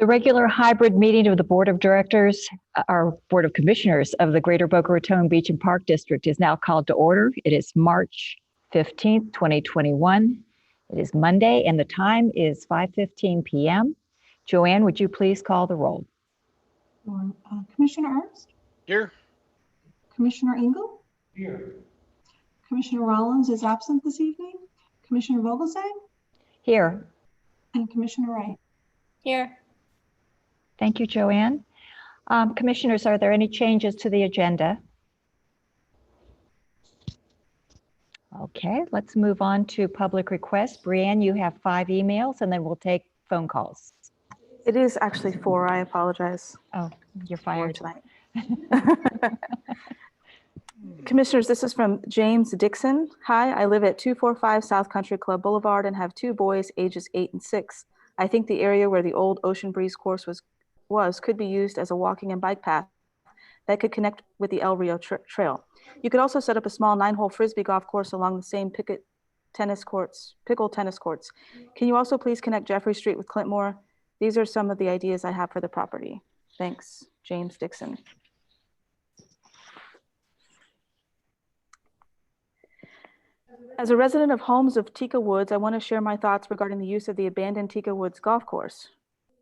The regular hybrid meeting of the Board of Directors, or Board of Commissioners of the Greater Boca Raton Beach and Park District is now called to order. It is March 15th, 2021. It is Monday and the time is 5:15 p.m. Joanne, would you please call the roll? Commissioner Ernst? Here. Commissioner Engel? Here. Commissioner Rollins is absent this evening. Commissioner Vogelsang? Here. And Commissioner Wright? Here. Thank you, Joanne. Commissioners, are there any changes to the agenda? Okay, let's move on to public requests. Brianne, you have 5 emails and then we'll take phone calls. It is actually 4. I apologize. Oh, you're fired. Tonight. Commissioners, this is from James Dixon. Hi, I live at 245 South Country Club Boulevard and have 2 boys ages 8 and 6. I think the area where the old Ocean Breeze course was could be used as a walking and bike path that could connect with the El Rio Trail. You could also set up a small 9-hole Frisbee golf course along the same pickle tennis courts. Can you also please connect Jeffrey Street with Clintmore? These are some of the ideas I have for the property. Thanks, James Dixon. As a resident of Homes of Tika Woods, I want to share my thoughts regarding the use of the abandoned Tika Woods golf course.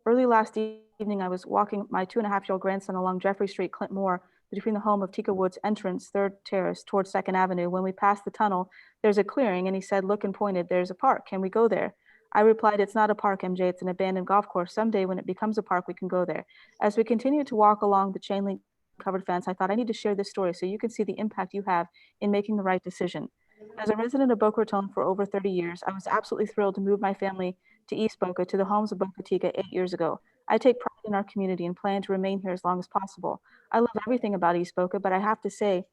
Early last evening, I was walking my 2.5-year-old grandson along Jeffrey Street, Clintmore, between the home of Tika Woods entrance, 3rd Terrace, towards 2nd Avenue. When we passed the tunnel, there's a clearing, and he said, look and pointed, there's a park. Can we go there? I replied, it's not a park, MJ, it's an abandoned golf course. Someday when it becomes a park, we can go there. As we continued to walk along the chain link covered fence, I thought I need to share this story so you can see the impact you have in making the right decision. As a resident of Boca Raton for over 30 years, I was absolutely thrilled to move my family to East Boca, to the homes of Boca Tika 8 years ago. I take pride in our community and plan to remain here as long as possible. I love everything about East Boca, but I have to say,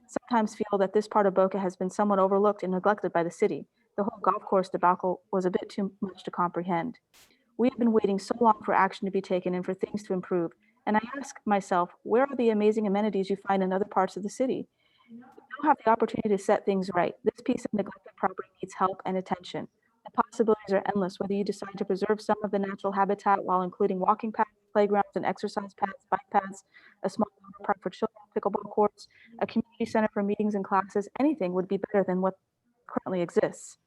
sometimes feel that this part of Boca has been somewhat overlooked and neglected by the city. The whole golf course debacle was a bit too much to comprehend. We have been waiting so long for action to be taken and for things to improve. And I ask myself, where are the amazing amenities you find in other parts of the city? You now have the opportunity to set things right. This piece of neglected property needs help and attention. The possibilities are endless, whether you decide to preserve some of the natural habitat while including walking paths, playgrounds, and exercise paths, bike paths, a small water park for children, pickleball courts, a community center for meetings and classes. Anything would be better than what currently exists.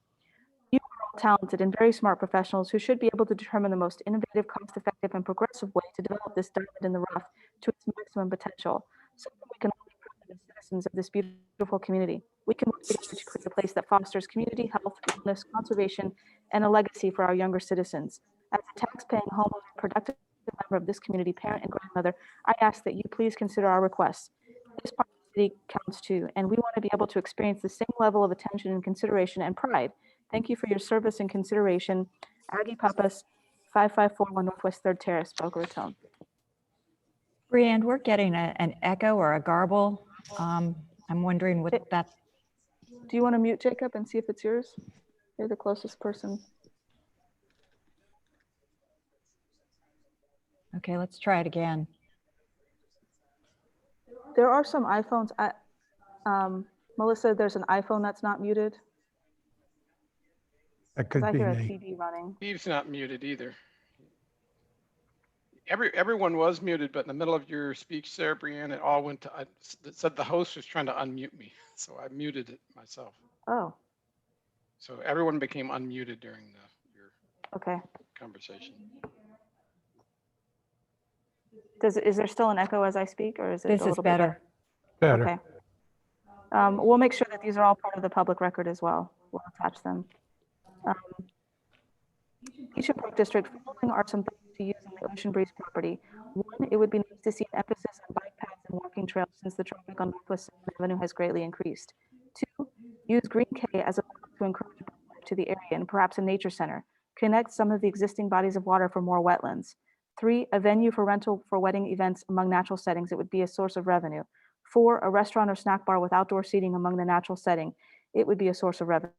You are all talented and very smart professionals who should be able to determine the most innovative, cost-effective, and progressive way to develop this diamond in the rough to its maximum potential. So that we can all be proud of the citizens of this beautiful community. We can work together to create a place that fosters community, health, wellness, conservation, and a legacy for our younger citizens. As a tax-paying homeowner, productive member of this community, parent and grandmother, I ask that you please consider our requests. This part of the city counts too, and we want to be able to experience the same level of attention and consideration and pride. Thank you for your service and consideration. Aggie Papas, 5541 Northwest 3rd Terrace, Boca Raton. Brianne, we're getting an echo or a garble. I'm wondering what that. Do you want to mute Jacob and see if it's yours? You're the closest person. Okay, let's try it again. There are some iPhones. Melissa, there's an iPhone that's not muted. That could I be hear a me. TV running. Steve's not muted either. Everyone was muted, but in the middle of your speech there, Brianne, it all went to, it said the host was trying to unmute me. So I muted it myself. Oh, So everyone became unmuted during your okay. conversation. Is there still an echo as I speak, or is it This a is little bit better. Better. Okay. We'll make sure that these are all part of the public record as well. We'll attach them. Beach and Park District, following are some things to use on the Ocean Breeze property. 1, it would be nice to see an emphasis on bike paths and walking trails since the traffic on Northwest 2nd Avenue has greatly increased. 2, use Green K as a way to encourage life to the area and perhaps a nature center. Connect some of the existing bodies of water for more wetlands. 3, a venue for rental for wedding events among natural settings. It would be a source of revenue. 4, a restaurant or snack bar with outdoor seating among the natural setting. It would be a source of revenue.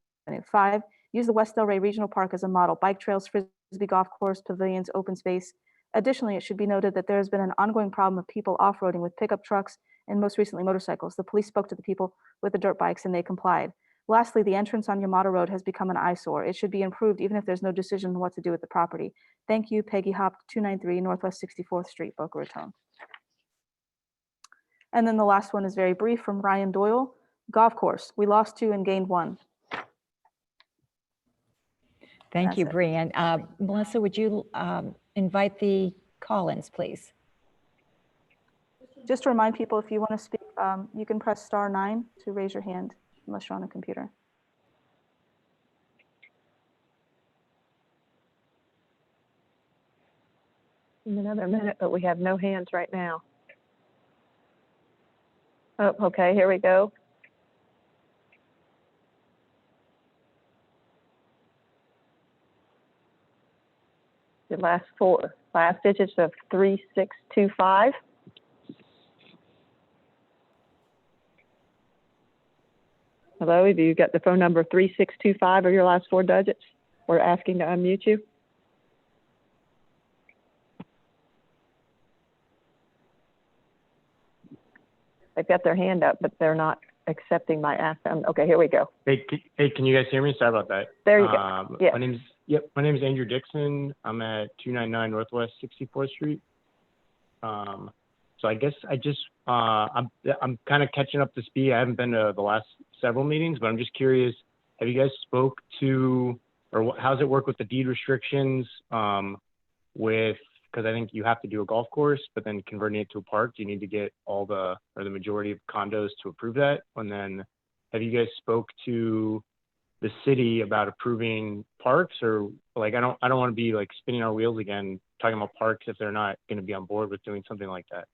5, use the West Delray Regional Park as a model. Bike trails, Frisbee golf course, pavilions, open space. Additionally, it should be noted that there has been an ongoing problem of people off-roading with pickup trucks and most recently motorcycles. The police spoke to the people with the dirt bikes and they complied. Lastly, the entrance on Yamato Road has become an eyesore. It should be improved even if there's no decision on what to do with the property. Thank you, Peggy Hop, 293 Northwest 64th Street, Boca Raton. And then the last one is very brief from Ryan Doyle. Golf course, we lost 2 and gained 1. Thank you, That's it. Brianne. Melissa, would you invite the call-ins, please? Just to remind people, if you want to speak, you can press *9 to raise your hand unless you're on a computer. Another minute, but we have no hands right now. Oh, okay, here we go. The last digits of 3625. Hello, have you got the phone number 3625 or your last 4 digits? We're asking to unmute you. They've got their hand up, but they're not accepting my ask them. Okay, here we go. Hey, can you guys hear me? Sorry about that. There you go. Yeah. My name's Andrew Dixon. I'm at 299 Northwest 64th Street. So I guess I'm kind of catching up to speed. I haven't been to the last several meetings, but I'm just curious, have you guys spoke to, or how's it work with the deed restrictions because I think you have to do a golf course, but then converting it to a park, do you need to get all the majority of condos to approve that? And then have you guys spoke to the city about approving parks, or like, I don't want to be like spinning our wheels again, talking about parks if they're not going to be on board with doing something like that.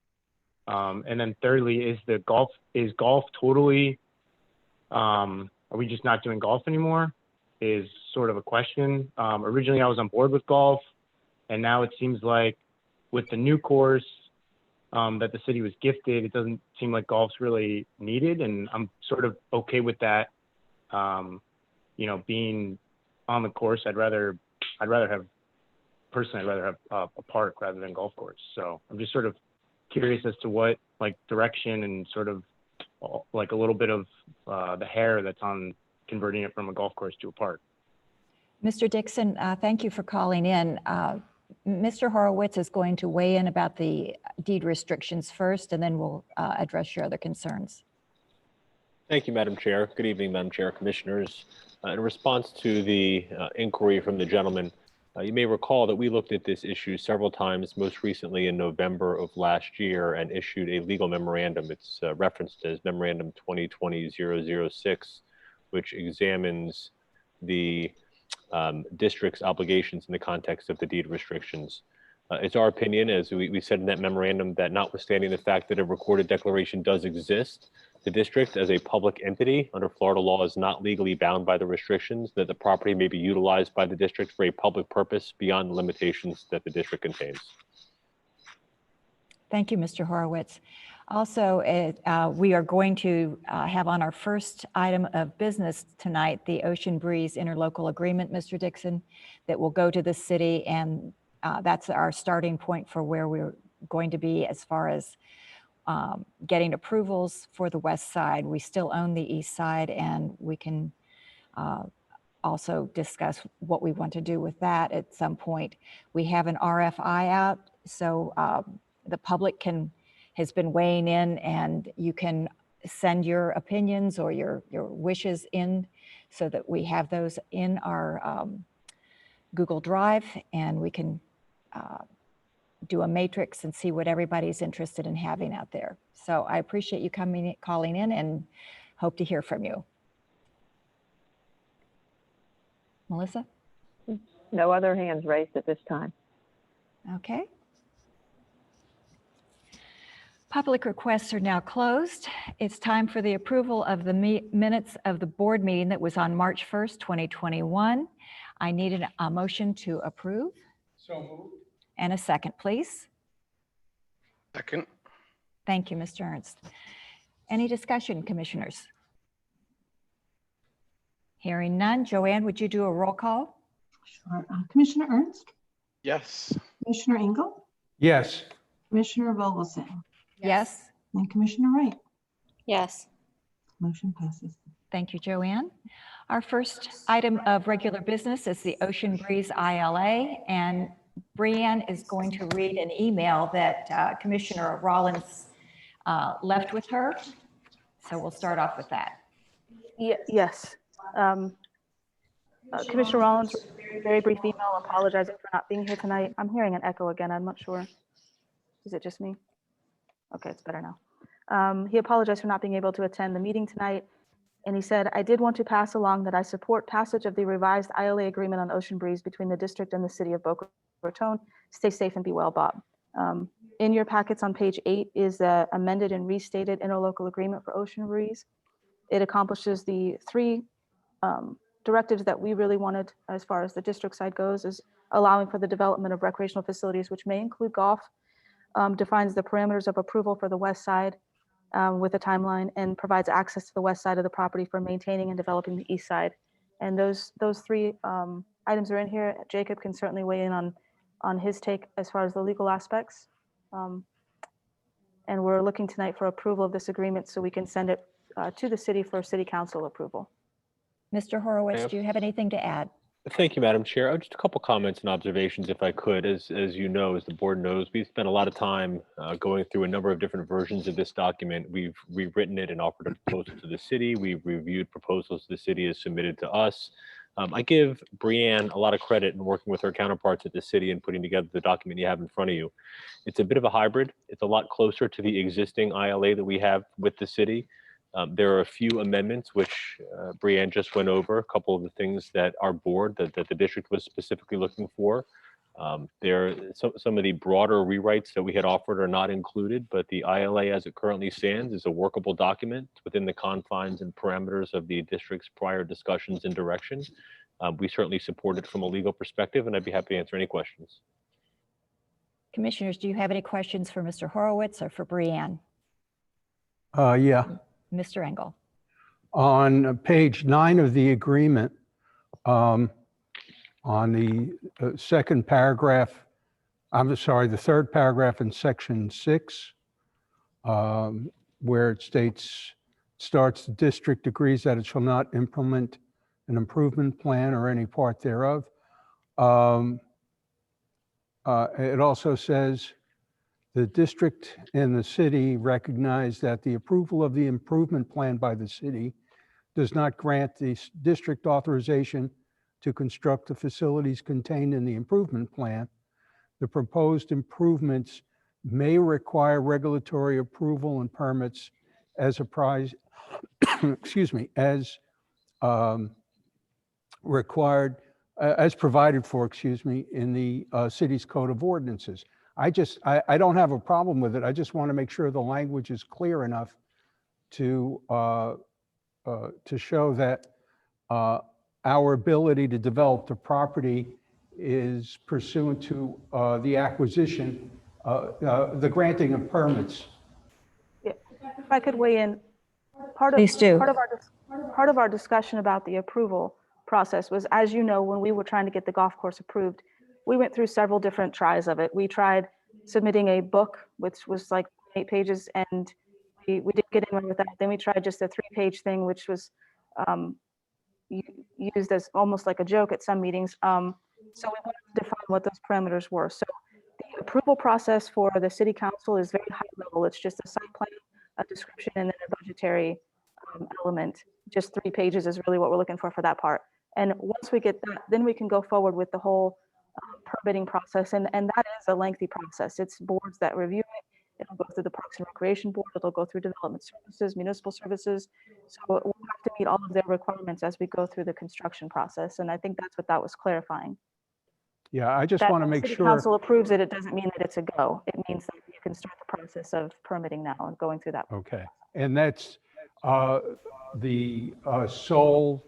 And then thirdly, is golf totally, are we just not doing golf anymore? Is sort of a question. Originally I was on board with golf, and now it seems like with the new course that the city was gifted, it doesn't seem like golf's really needed. And I'm sort of okay with that. Being on the course, I'd rather have a park rather than golf course. So I'm just sort of curious as to what like direction and sort of like a little bit of the hair that's on converting it from a golf course to a park. Mr. Dixon, thank you for calling in. Mr. Horowitz is going to weigh in about the deed restrictions first, and then we'll address your other concerns. Thank you, Madam Chair. Good evening, Madam Chair, Commissioners. In response to the inquiry from the gentleman, you may recall that we looked at this issue several times, most recently in November of last year, and issued a legal memorandum. It's referenced as Memorandum 2020-006, which examines the district's obligations in the context of the deed restrictions. It's our opinion, as we said in that memorandum, that notwithstanding the fact that a recorded declaration does exist, the district as a public entity under Florida law is not legally bound by the restrictions, that the property may be utilized by the district for a public purpose beyond the limitations that the district contains. Thank you, Mr. Horowitz. Also, we are going to have on our first item of business tonight, the Ocean Breeze Interlocal Agreement, Mr. Dixon, that will go to the city, and that's our starting point for where we're going to be as far as getting approvals for the west side. We still own the east side, and we can also discuss what we want to do with that at some point. We have an RFI out, so the public has been weighing in, and you can send your opinions or your wishes in so that we have those in our Google Drive, and we can do a matrix and see what everybody's interested in having out there. So I appreciate you calling in, and hope to hear from you. Melissa? No other hands raised at this time. Okay. Public requests are now closed. It's time for the approval of the minutes of the board meeting that was on March 1st, 2021. I need a motion to approve. So moved. And a second, please. Second. Thank you, Mr. Ernst. Any discussion, commissioners? Hearing none. Joanne, would you do a roll call? Sure. Commissioner Ernst, Yes. Commissioner Engel, Yes. Commissioner Vogelsang, Yes. and Commissioner Wright. Yes. Motion passes. Thank you, Joanne. Our first item of regular business is the Ocean Breeze ILA, and Brianne is going to read an email that Commissioner Rollins left with her. So we'll start off with that. Yes. Commissioner Rollins, very brief email apologizing for not being here tonight. I'm hearing an echo again. I'm not sure. Is it just me? Okay, it's better now. He apologized for not being able to attend the meeting tonight. And he said, I did want to pass along that I support passage of the revised ILA agreement on Ocean Breeze between the district and the city of Boca Raton. Stay safe and be well, Bob. In your packets on page 8 is the amended and restated interlocal agreement for Ocean Breeze. It accomplishes the 3 directives that we really wanted as far as the district side goes, is allowing for the development of recreational facilities, which may include golf, defines the parameters of approval for the west side with a timeline, and provides access to the west side of the property for maintaining and developing the east side. And those 3 items are in here. Jacob can certainly weigh in on his take as far as the legal aspects. And we're looking tonight for approval of this agreement so we can send it to the city for city council approval. Mr. Horowitz, do you have anything to add? Thank you, Madam Chair. Just a couple comments and observations, if I could. As you know, as the board knows, we've spent a lot of time going through a number of different versions of this document. We've rewritten it and offered a proposal to the city. We've reviewed proposals the city has submitted to us. I give Brianne a lot of credit in working with her counterparts at the city and putting together the document you have in front of you. It's a bit of a hybrid. It's a lot closer to the existing ILA that we have with the city. There are a few amendments which Brianne just went over, a couple of the things that our board, that the district was specifically looking for. Some of the broader rewrites that we had offered are not included, but the ILA as it currently stands is a workable document within the confines and parameters of the district's prior discussions and direction. We certainly support it from a legal perspective, and I'd be happy to answer any questions. Commissioners, do you have any questions for Mr. Horowitz or for Brianne? Yeah. Mr. Engel. On page 9 of the agreement, on the second paragraph, I'm sorry, the third paragraph in section 6, where it starts, the district agrees that it shall not implement an improvement plan or any part thereof. It also says, the district and the city recognize that the approval of the improvement plan by the city does not grant the district authorization to construct the facilities contained in the improvement plan. The proposed improvements may require regulatory approval and permits as provided for, in the city's code of ordinances. I don't have a problem with it. I just want to make sure the language is clear enough to show that our ability to develop the property is pursuant to the acquisition, the granting of permits. Yeah. If I could weigh in, part of our discussion about the approval process was, as you know, when we were trying to get the golf course approved, we went through several different tries of it. We tried submitting a book, which was like 8 pages, and we didn't get anywhere with that. Then we tried just a 3-page thing, which was used as almost like a joke at some meetings. So we wanted to define what those parameters were. So the approval process for the city council is very high level. It's just a site plan, a description, and then a budgetary element. Just 3 pages is really what we're looking for that part. And once we get that, then we can go forward with the whole permitting process, and that is a lengthy process. It's boards that review it. It'll go through the Parks and Recreation Board. It'll go through Development Services, Municipal Services. So we'll have to meet all of their requirements as we go through the construction process. And I think that's what that was clarifying. Yeah, I just want to make City sure. Council approves it. It doesn't mean that it's a go. It means that you can start the process of permitting now and going through that. Okay, and that's the sole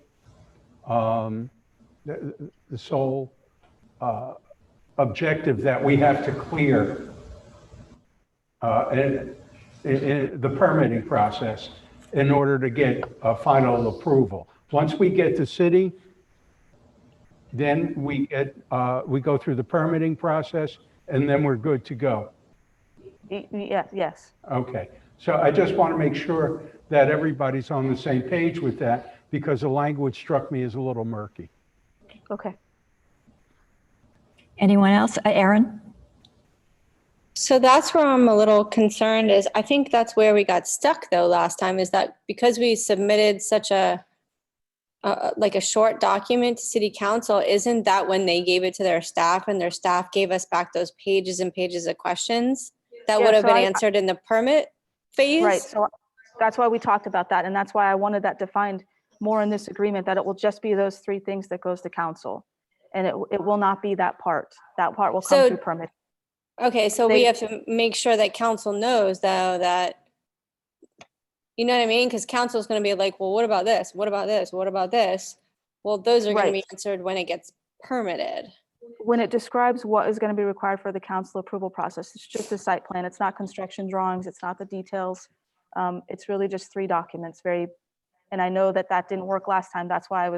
objective that we have to clear in the permitting process in order to get a final approval. Once we get the city, then we go through the permitting process, and then we're good to go. Yes. Okay, So I just want to make sure that everybody's on the same page with that, because the language struck me as a little murky. Okay. Anyone else? Aaron? So that's where I'm a little concerned is I think that's where we got stuck though last time is that because we submitted such a like a short document to city council, isn't that when they gave it to their staff and their staff gave us back those pages and pages of questions that Yeah, would have so been I- answered in the permit phase? Right, so that's why we talked about that, and that's why I wanted that defined more in this agreement, that it will just be those three things that goes to council. And it will not be that part. That part will come So- through permit. Okay, so They- we have to make sure that council knows though that, you know what I mean? Because council is going to be like, well, what about this? What about this? What about this? Well, those are going to be Right. answered when it gets permitted. When it describes what is going to be required for the council approval process, it's just a site plan. It's not construction drawings. It's not the details. It's really just three documents, and I know that that didn't work last time. That's why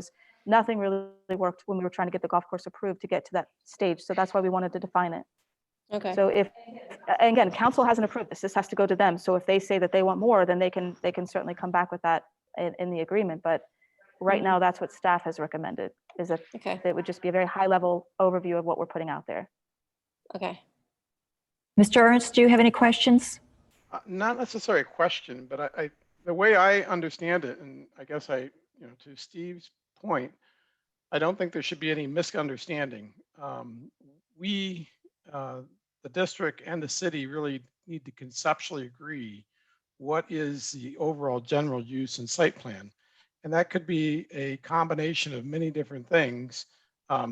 nothing really worked when we were trying to get the golf course approved to get to that stage. So that's why we wanted to define it. Okay. So and again, council hasn't approved this. This has to go to them. So if they say that they want more, then they can certainly come back with that in the agreement. But right now, that's what staff has recommended, is that Okay. it would just be a very high level overview of what we're putting out there. Okay. Mr. Ernst, do you have any questions? Not necessarily a question, but the way I understand it, and I guess to Steve's point, I don't think there should be any misunderstanding. The district and the city really need to conceptually agree what is the overall general use and site plan. And that could be a combination of many different things,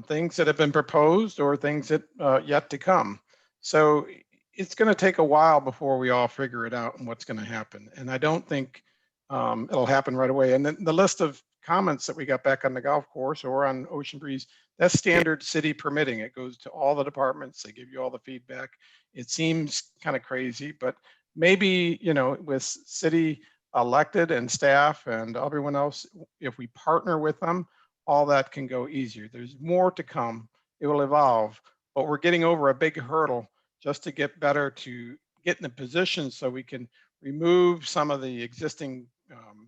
things that have been proposed or things that yet to come. So it's going to take a while before we all figure it out and what's going to happen. And I don't think it'll happen right away. And then the list of comments that we got back on the golf course or on Ocean Breeze, that's standard city permitting. It goes to all the departments. They give you all the feedback. It seems kind of crazy, but maybe, with city elected and staff and everyone else, if we partner with them, all that can go easier. There's more to come. It will evolve, but we're getting over a big hurdle just to get better, to get in a position so we can remove some of the existing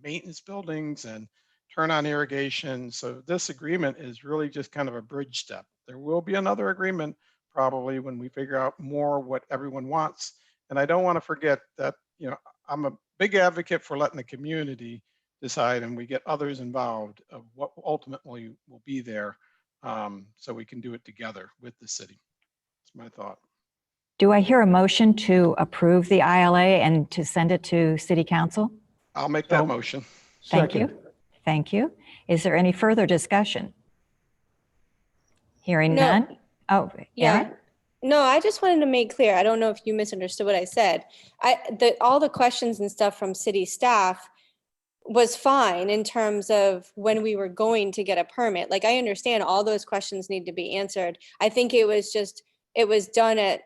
maintenance buildings and turn on irrigation. So this agreement is really just kind of a bridge step. There will be another agreement probably when we figure out more what everyone wants. And I don't want to forget that, I'm a big advocate for letting the community decide and we get others involved of what ultimately will be there, so we can do it together with the city. That's my thought. Do I hear a motion to approve the ILA and to send it to City Council? I'll make that So- motion. Thank Second. you. Thank you. Is there any further discussion? Hearing No. none? Oh, Yeah. Erin? No, I just wanted to make clear. I don't know if you misunderstood what I said. All the questions and stuff from city staff was fine in terms of when we were going to get a permit. Like, I understand all those questions need to be answered. I think it was done at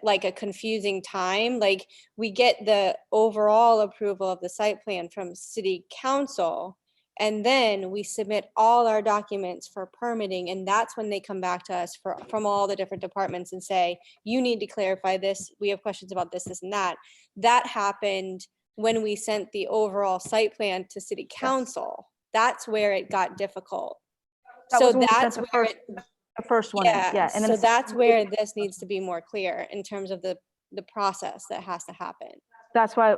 like a confusing time. Like, we get the overall approval of the site plan from city council, and then we submit all our documents for permitting, and that's when they come back to us from all the different departments and say, you need to clarify this, we have questions about this, this, and that. That happened when we sent the overall site plan to city council. That's where it got difficult. That So was when we sent that's the where first- The first one, in, yeah. And so then that's where this needs to be more clear in terms of the process that has to happen. that's why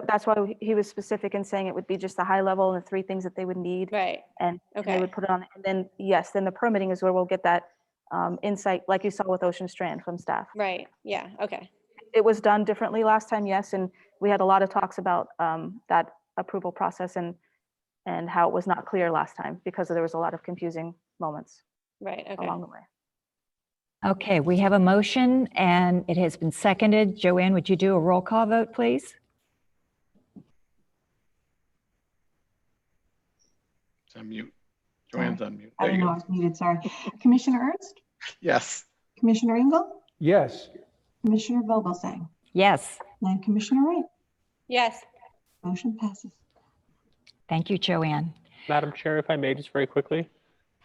he was specific in saying it would be just the high level and the three things that they would need. Right. And they Okay. would put it on. And then, yes, then the permitting is where we'll get that insight, like you saw with Ocean Strand from staff. Right. Yeah. Okay. It was done differently last time, yes, and we had a lot of talks about that approval process and how it was not clear last time because there was a lot of confusing moments Right. Okay. along the way. Okay, we have a motion and it has been seconded. Joanne, would you do a roll call vote, please? It's on mute. Joanne's on mute. I There don't you know, I go. was muted, sorry. Commissioner Ernst, Yes. Commissioner Engel, Yes. Commissioner Vogelsang, Yes, and Commissioner Wright. Yes. Motion passes. thank you, Joanne. Madam Chair, if I may, just very quickly.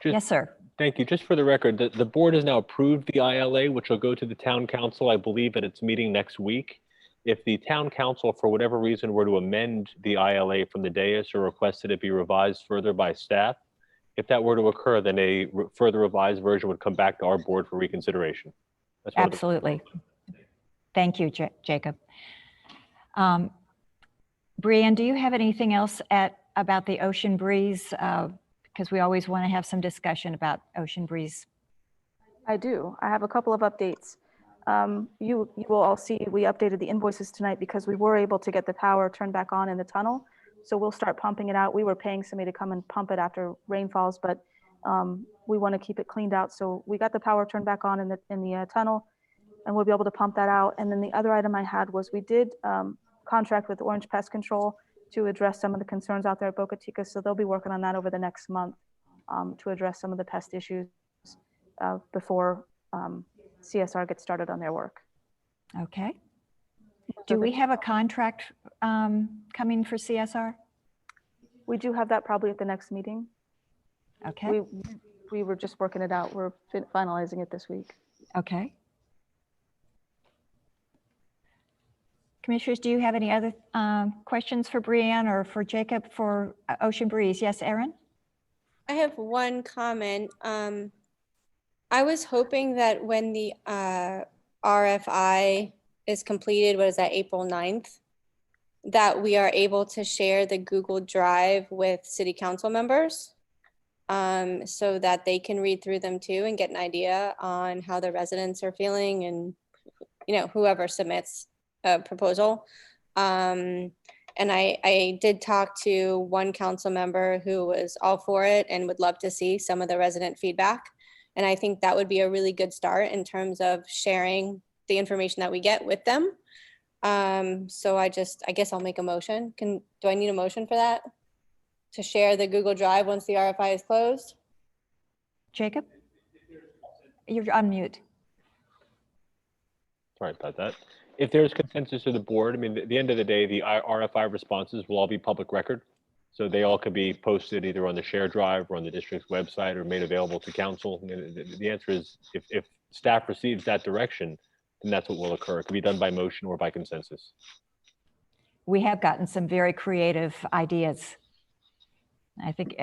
Yes, sir. Thank you. Just for the record, the board has now approved the ILA, which will go to the town council, I believe, at its meeting next week. If the town council, for whatever reason, were to amend the ILA from the dais or requested it be revised further by staff, if that were to occur, then a further revised version would come back to our board for reconsideration. That's one of the- Absolutely. Thank you, Jacob. Brianne, do you have anything else about the Ocean Breeze? Because we always want to have some discussion about Ocean Breeze. I do. I have a couple of updates. You will all see we updated the invoices tonight because we were able to get the power turned back on in the tunnel. So we'll start pumping it out. We were paying somebody to come and pump it after rain falls, but we want to keep it cleaned out. So we got the power turned back on in the tunnel, and we'll be able to pump that out. And then the other item I had was we did contract with Orange Pest Control to address some of the concerns out there at Boca Chica. So they'll be working on that over the next month to address some of the pest issues before CSR gets started on their work. Okay. Do we have a contract coming for CSR? We do have that probably at the next meeting. Okay. We were just working it out. We're finalizing it this week. Okay. Commissioners, do you have any other questions for Brianne or for Jacob for Ocean Breeze? Yes, Erin? I have one comment. I was hoping that when the RFI is completed, what is that, April 9th, that we are able to share the Google Drive with city council members so that they can read through them too and get an idea on how the residents are feeling and, you know, whoever submits a proposal. And I did talk to one council member who was all for it and would love to see some of the resident feedback. And I think that would be a really good start in terms of sharing the information that we get with them. So I guess I'll make a motion. Do I need a motion for that? To share the Google Drive once the RFI is closed? Jacob? You're on mute. Sorry about that. If there's consensus of the board, I mean, at the end of the day, the RFI responses will all be public record. So they all could be posted either on the shared drive or on the district's website or made available to council. And the answer is if staff receives that direction, then that's what will occur. It could be done by motion or by consensus. We have gotten some very creative ideas. I think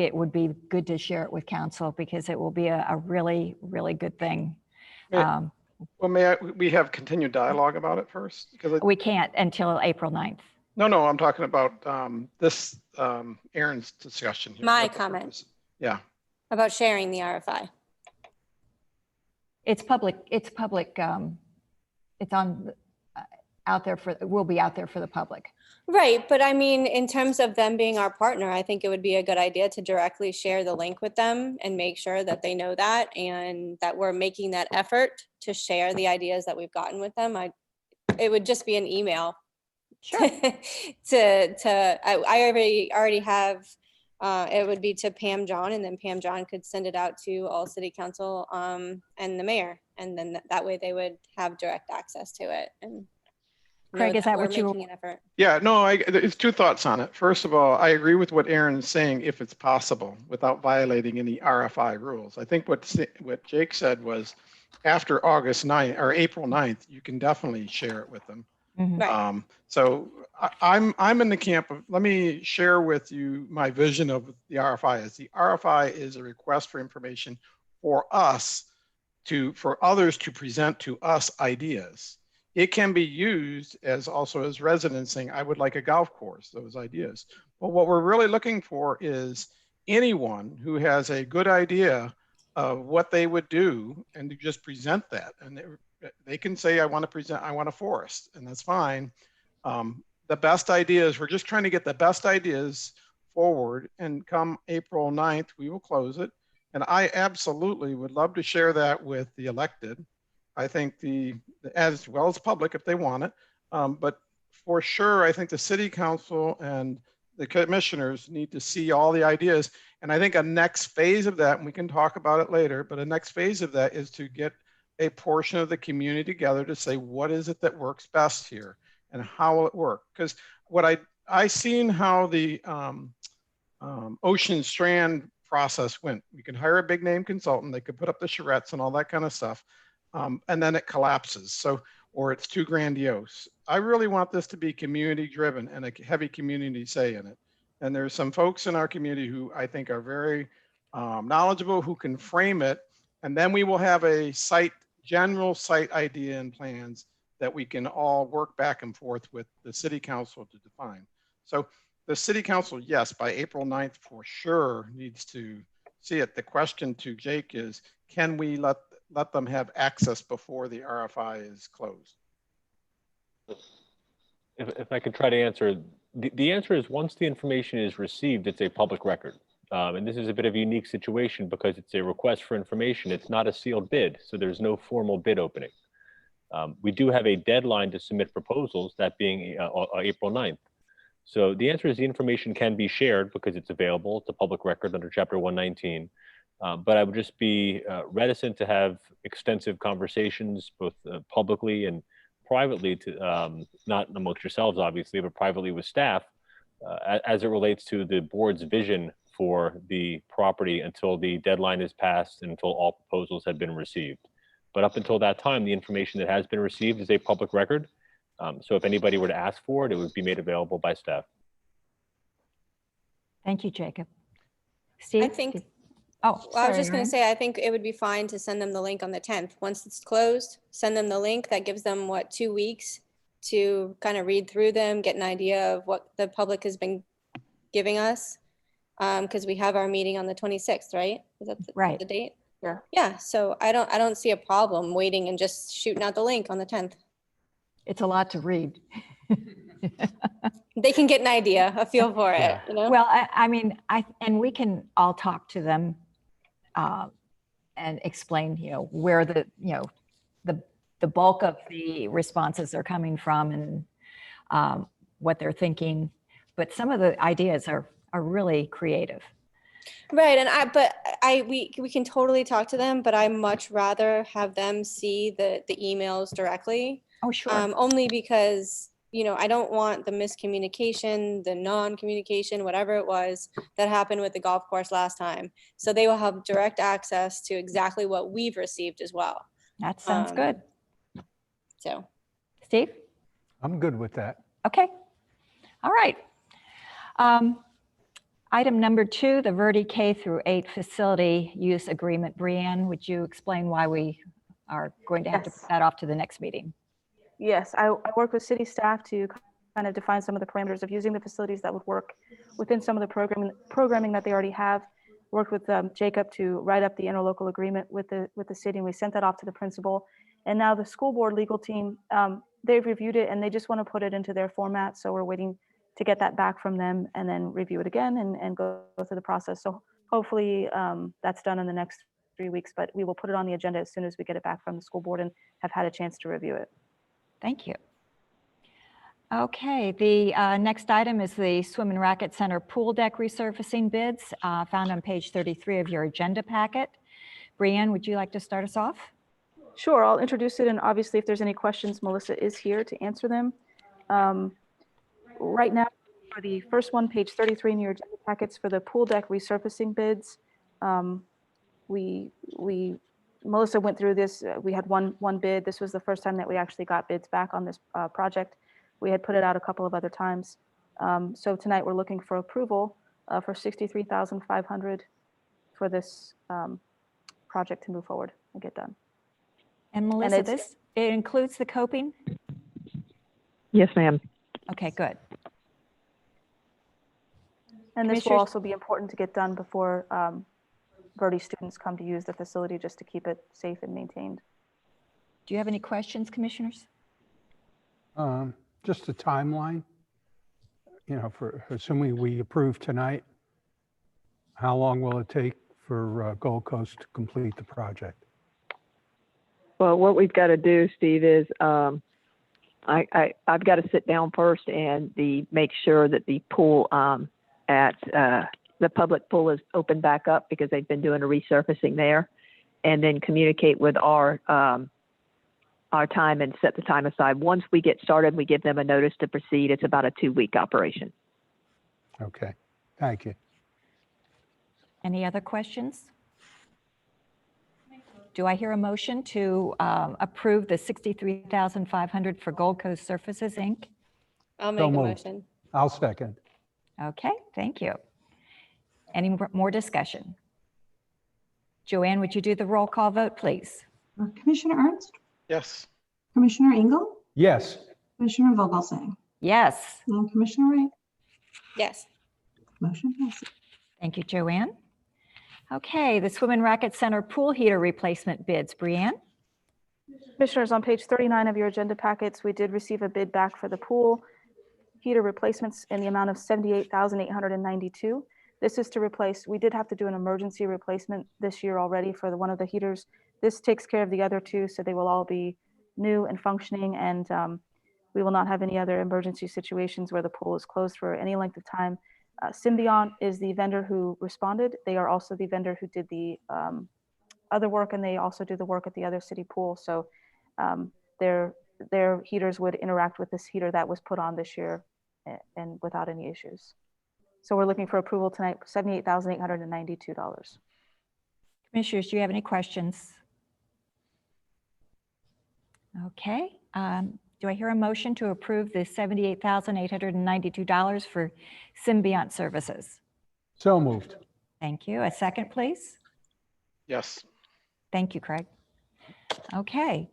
it would be good to share it with council because it will be a really, really good thing. Well, we have continued dialogue about it first? Because we can't until April 9th. No, I'm talking about this Erin's discussion here. My comment. Yeah. About sharing the RFI. It's public. It's on out there will be out there for the public. Right, but I mean, in terms of them being our partner, I think it would be a good idea to directly share the link with them and make sure that they know that and that we're making that effort to share the ideas that we've gotten with them. It would just be an email. Sure. I already have, it would be to Pam John, and then Pam John could send it out to all city council and the mayor. And then that way they would have direct access to it. And Craig, is that what you? Making an effort. Yeah, no, there's two thoughts on it. First of all, I agree with what Erin is saying, if it's possible, without violating any RFI rules. I think what Jake said was after August 9th or April 9th, you can definitely share it with them. Mm-hmm. Right. So I'm in the camp of, let me share with you my vision of the RFI. The RFI is a request for information for us for others to present to us ideas. It can be used as residents saying, I would like a golf course, those ideas. But what we're really looking for is anyone who has a good idea of what they would do and to just present that. And they can say, I want a forest, and that's fine. The best ideas, we're just trying to get the best ideas forward, and come April 9th, we will close it. And I absolutely would love to share that with the elected. I think as well as public if they want it. But for sure, I think the city council and the commissioners need to see all the ideas. And I think a next phase of that, and we can talk about it later, but a next phase of that is to get a portion of the community together to say, what is it that works best here and how will it work? Because what I seen how the Ocean Strand process went. We could hire a big name consultant, they could put up the charrettes and all that kind of stuff. And then it collapses. So or it's too grandiose. I really want this to be community driven and a heavy community say in it. And there's some folks in our community who I think are very knowledgeable, who can frame it. And then we will have a general site idea and plans that we can all work back and forth with the city council to define. So the city council, yes, by April 9th for sure needs to see it. The question to Jake is, can we let them have access before the RFI is closed? If I could try to answer, the answer is once the information is received, it's a public record. And this is a bit of a unique situation because it's a request for information. It's not a sealed bid, so there's no formal bid opening. We do have a deadline to submit proposals, that being April 9th. So the answer is the information can be shared because it's available. It's a public record under Chapter 119. But I would just be reticent to have extensive conversations, both publicly and privately, to not amongst yourselves, obviously, but privately with staff, as it relates to the board's vision for the property until the deadline is passed and until all proposals have been received. But up until that time, the information that has been received is a public record. So if anybody were to ask for it, it would be made available by staff. Thank you, Jacob. Steve? I think, Oh, well, I was sorry, just going Erin. to say, I think it would be fine to send them the link on the 10th. Once it's closed, send them the link. That gives them, what, 2 weeks to kind of read through them, get an idea of what the public has been giving us. Because we have our meeting on the 26th, right? Is that Right. the date? Yeah. Yeah, so I don't see a problem waiting and just shooting out the link on the 10th. It's a lot to read. They can get an idea, a feel for it, Yeah. you know? Well, I mean, and we can all talk to them and explain, where the bulk of the responses are coming from and what they're thinking. But some of the ideas are really creative. Right, and we can totally talk to them, but I much rather have them see the emails directly. Oh, sure. Only because, I don't want the miscommunication, the non-communication, whatever it was that happened with the golf course last time. So they will have direct access to exactly what we've received as well. That sounds good. So, Steve? I'm good with that. Okay. All right. Item number 2, the Verde K-8 facility use agreement. Brianne, would you explain why we are going to have to Yes. put that off to the next meeting? Yes, I work with city staff to kind of define some of the parameters of using the facilities that would work within some of the programming that they already have. Worked with Jacob to write up the interlocal agreement with the city, and we sent that off to the principal. And now the school board legal team, they've reviewed it and they just want to put it into their format. So we're waiting to get that back from them and then review it again and go through the process. So hopefully that's done in the next 3 weeks, but we will put it on the agenda as soon as we get it back from the school board and have had a chance to review it. Thank you. Okay, the next item is the Swim and Racket Center pool deck resurfacing bids found on page 33 of your agenda packet. Brianne, would you like to start us off? Sure, I'll introduce it, and obviously if there's any questions, Melissa is here to answer them. Right now, for the first one, page 33 in your agenda packets for the pool deck resurfacing bids, Melissa went through this. We had one bid. This was the first time that we actually got bids back on this project. We had put it out a couple of other times. So tonight we're looking for approval for $63,500 for this project to move forward and get done. And Melissa, it's- it includes the coping? Yes, ma'am. Okay, good. And this will Commissioners- also be important to get done before Verde students come to use the facility, just to keep it safe and maintained. Do you have any questions, commissioners? Just a timeline, for assuming we approve tonight, how long will it take for Gold Coast to complete the project? Well, what we've got to do, Steve, is I've got to sit down first and make sure that the pool at the public pool is opened back up, because they've been doing a resurfacing there, and then communicate with our time and set the time aside. Once we get started, we give them a notice to proceed. It's about a 2-week operation. Okay, thank you. Any other questions? Do I hear a motion to approve the $63,500 for Gold Coast Surfaces, Inc.? I'll So make a moved. motion. I'll second. Okay, thank you. Any more discussion? Joanne, would you do the roll call vote, please? Commissioner Ernst, Yes. Commissioner Engel, Yes. Commissioner Vogelsang, Yes, and Commissioner Wright. Yes. Motion passes. thank you, Joanne. Okay, the Swim and Racket Center pool heater replacement bids. Brianne? Commissioners, on page 39 of your agenda packets, we did receive a bid back for the pool heater replacements in the amount of $78,892. This is to replace, we did have to do an emergency replacement this year already for one of the heaters. This takes care of the other two, so they will all be new and functioning, and we will not have any other emergency situations where the pool is closed for any length of time. Symbiont is the vendor who responded. They are also the vendor who did the other work, and they also do the work at the other city pool. So their heaters would interact with this heater that was put on this year and without any issues. So we're looking for approval tonight, $78,892. Commissioners, do you have any questions? Okay, do I hear a motion to approve the $78,892 for Symbiont Services? So moved. Thank you. A second, please. Yes. Thank you, Craig. Okay,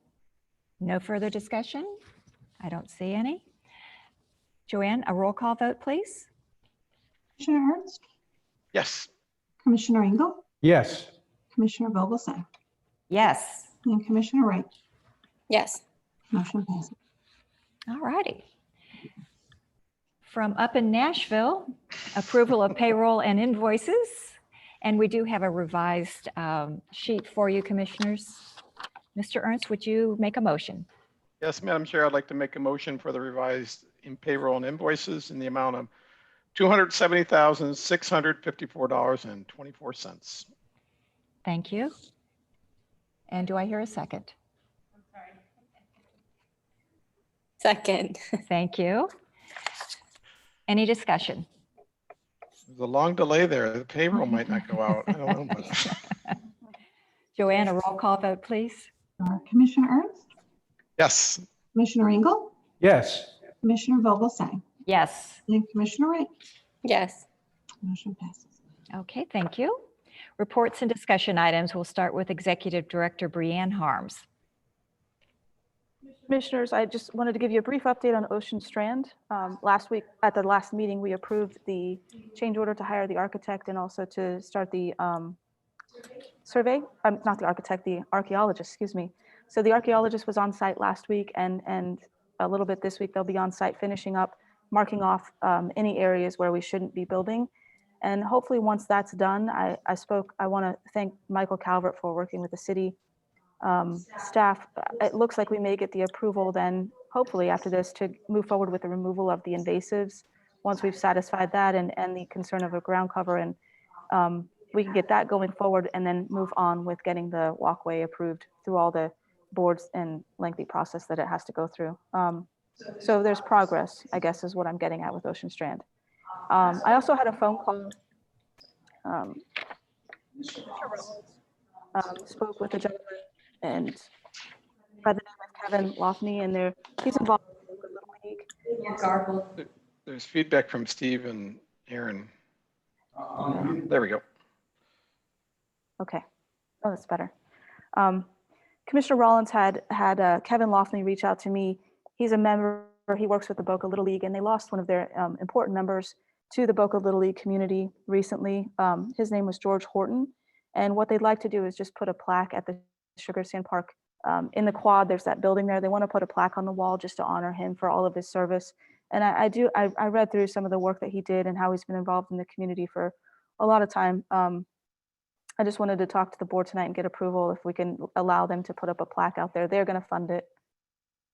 no further discussion? I don't see any. Joanne, a roll call vote, please? Commissioner Ernst, Yes. Commissioner Engel, Yes. Commissioner Vogelsang, Yes. and Commissioner Wright. Yes. Motion passes. All righty. From up in Nashville, approval of payroll and invoices. And we do have a revised sheet for you, Commissioners. Mr. Ernst, would you make a motion? Yes, Madam Chair, I'd like to make a motion for the revised in payroll and invoices in the amount of $270,654.24. Thank you. And do I hear a second? Second. Thank you. Any discussion? There's a long delay there. The payroll might not go out. I don't know. But Joanne, a roll call vote, please. Commissioner Ernst, yes. Commissioner Engel, Yes. Commissioner Vogelsang, Yes. and Commissioner Wright. Yes. Motion passes. Okay, thank you. Reports and discussion items. We'll start with Executive Director Brianne Harms. Commissioners, I just wanted to give you a brief update on Ocean Strand. Last week, at the last meeting, we approved the change order to hire the architect and also to start the survey. Not the architect, the archaeologist, excuse me. So the archaeologist was on site last week, and a little bit this week, they'll be on site finishing up, marking off any areas where we shouldn't be building. And hopefully once that's done, I want to thank Michael Calvert for working with the city staff. It looks like we may get the approval then, hopefully after this, to move forward with the removal of the invasives once we've satisfied that and the concern of a ground cover. And we can get that going forward and then move on with getting the walkway approved through all the boards and lengthy process that it has to go through. So there's progress, I guess, is what I'm getting at with Ocean Strand. I also had a phone call. Spoke with a gentleman and by the name of Kevin Lofney, and he's involved in the Little League. There's feedback from Steve and Aaron. There we go. Okay. Oh, that's better. Commissioner Rollins had Kevin Lofney reach out to me. He's a member, he works with the Boca Little League, and they lost one of their important members to the Boca Little League community recently. His name was George Horton. And what they'd like to do is just put a plaque at the Sugar Sand Park. In the quad, there's that building there. They want to put a plaque on the wall just to honor him for all of his service. And I read through some of the work that he did and how he's been involved in the community for a lot of time. I just wanted to talk to the board tonight and get approval if we can allow them to put up a plaque out there. They're going to fund it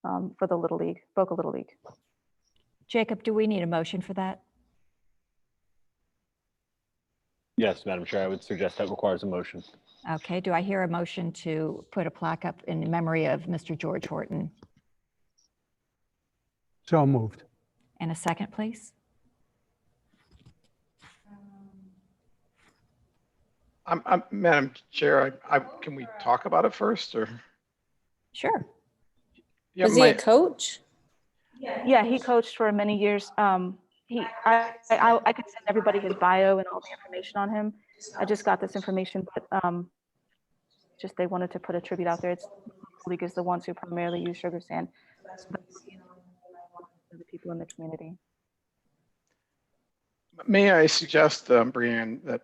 for the Little League, Boca Little League. Jacob, do we need a motion for that? Yes, Madam Chair, I would suggest that requires a motion. Okay, do I hear a motion to put a plaque up in memory of Mr. George Horton? So moved. And a second, please? Madam Chair, can we talk about it first or? Sure. Yeah, Was he a coach? Yeah, he coached for many years. I could send everybody his bio and all the information on him. I just got this information, but just they wanted to put a tribute out there. It's League is the ones who primarily use sugar sand, but the people in the community. May I suggest, Brianne, that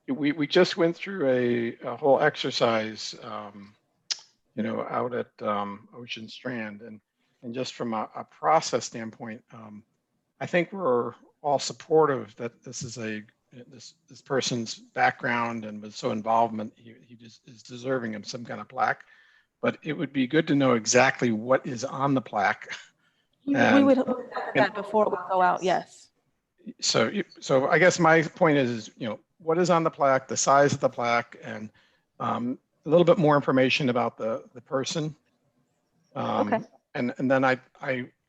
we just went through a whole exercise, out at Ocean Strand, and just from a process standpoint, I think we're all supportive that this is this person's background and was so involvement, he just is deserving of some kind of plaque. But it would be good to know exactly what is on the plaque. We would look at that before it would go out. Yes. So I guess my point is, what is on the plaque, the size of the plaque, and a little bit more information about the person. Okay. And then I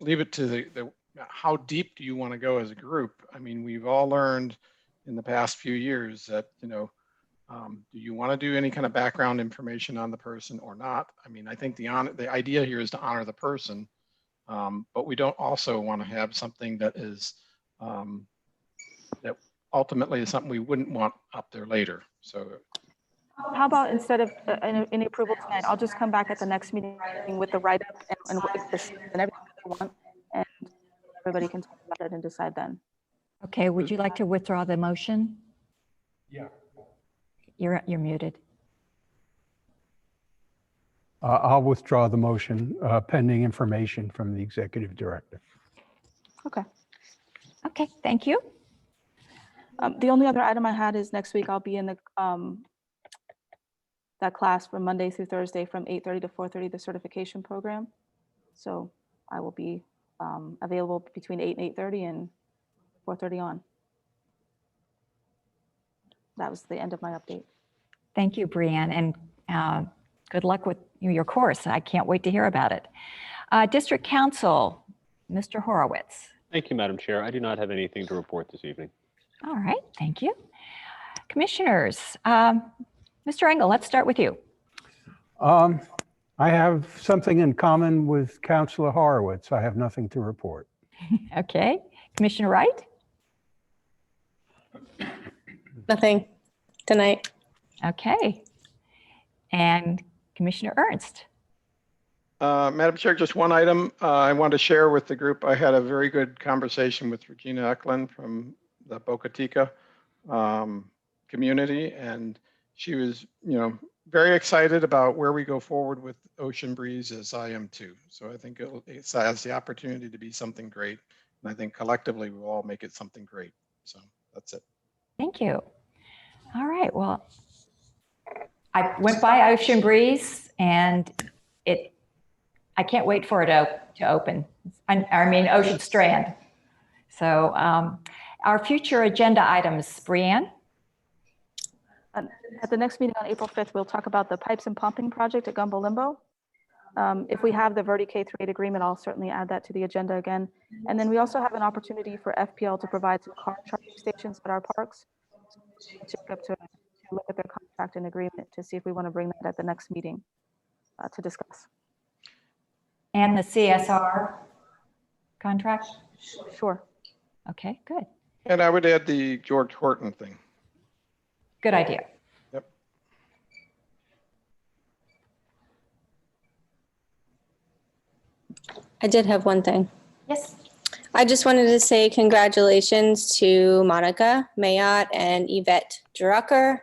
leave it to the how deep do you want to go as a group? I mean, we've all learned in the past few years that, do you want to do any kind of background information on the person or not? I mean, I think the idea here is to honor the person, but we don't also want to have something that is that ultimately is something we wouldn't want up there later. So how about instead of any approval tonight, I'll just come back at the next meeting with the write-up and everything they want, and everybody can talk about it and decide then. Okay, would you like to withdraw the motion? Yeah. You're muted. I'll withdraw the motion pending information from the executive director. Okay. Okay, thank you. The only other item I had is next week I'll be in the that class from Monday through Thursday from 8:30 to 4:30, the certification program. So I will be available between 8 and 8:30 and 4:30 on. That was the end of my update. Thank you, Brianne, and good luck with your course. I can't wait to hear about it. District Council, Mr. Horowitz. Thank you, Madam Chair. I do not have anything to report this evening. All right, thank you. Commissioners, Mr. Engel, let's start with you. I have something in common with Councilor Horowitz. I have nothing to report. Okay, Commissioner Wright? Nothing tonight. Okay, and Commissioner Ernst? Madam Chair, just one item I want to share with the group. I had a very good conversation with Regina Eklund from the Boca Chica community, and she was, very excited about where we go forward with Ocean Breeze, as I am too. So I think it has the opportunity to be something great, and I think collectively we'll all make it something great. So that's it. Thank you. All right, well, I went by Ocean Breeze and I can't wait for it to open. I mean, Ocean Strand. So our future agenda items, Brianne? At the next meeting on April 5th, we'll talk about the pipes and pumping project at Gumbo Limbo. If we have the Verde K-38 agreement, I'll certainly add that to the agenda again. And then we also have an opportunity for FPL to provide some car charging stations at our parks. To look at their contract and agreement to see if we want to bring that at the next meeting to discuss. And the CSR contract? Sure. Okay, good. And I would add the George Horton thing. Good idea. Yep. I did have one thing. Yes. I just wanted to say congratulations to Monica Mayotte and Yvette Drucker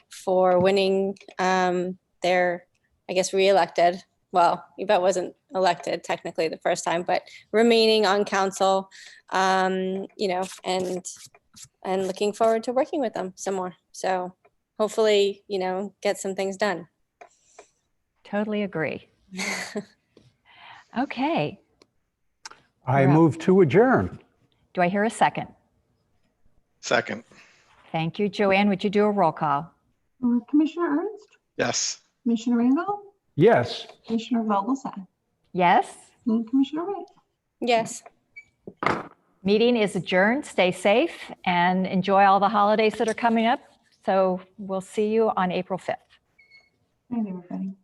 for winning their, I guess, re-elected. Well, Yvette wasn't elected technically the first time, but remaining on council, and looking forward to working with them some more. So hopefully, get some things done. Totally agree. Okay. I You're up. move to adjourn. Do I hear a second? Second. Thank you. Joanne, would you do a roll call? Commissioner Ernst, Yes. Commissioner Engel, Yes. Commissioner Vogelsang, Yes. and Commissioner Wright. Yes. Meeting is adjourned. Stay safe and enjoy all the holidays that are coming up. So we'll see you on April 5th. Night, everybody.